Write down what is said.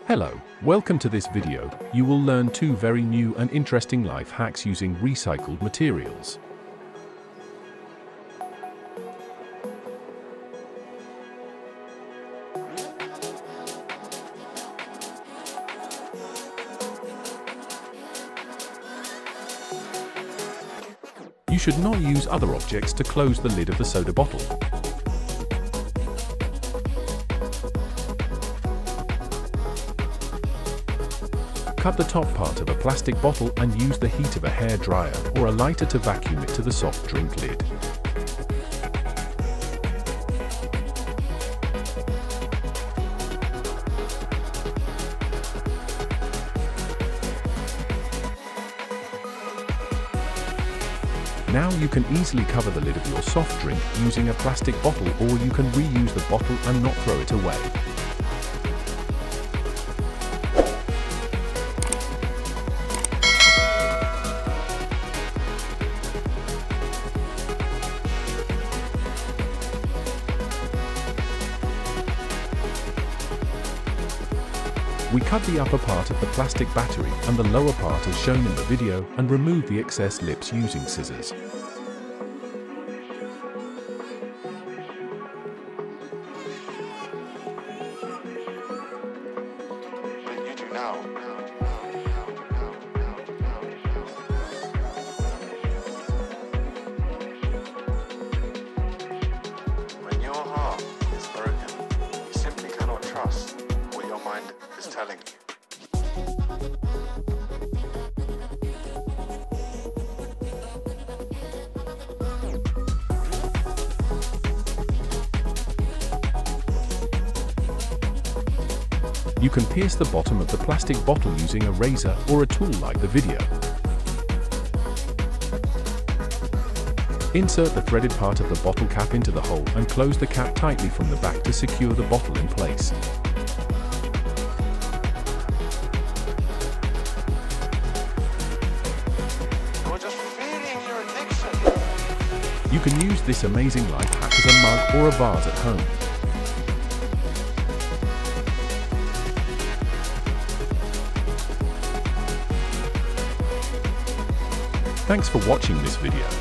Hello, welcome to this video. You will learn two very new and interesting life hacks using recycled materials. You should not use other objects to close the lid of the soda bottle. Cut the top part of a plastic bottle and use the heat of a hair dryer or a lighter to vacuum it to the soft drink lid. Now you can easily cover the lid of your soft drink using a plastic bottle, or you can reuse the bottle and not throw it away. We cut the upper part of the plastic battery and the lower part as shown in the video and remove the excess lips using scissors. When your heart is broken, you simply cannot trust what your mind is telling you. You can pierce the bottom of the plastic bottle using a razor or a tool like the video. Insert the threaded part of the bottle cap into the hole and close the cap tightly from the back to secure the bottle in place. You're just feeling your addiction. You can use this amazing life hack as a mug or a vase at home. Thanks for watching this video.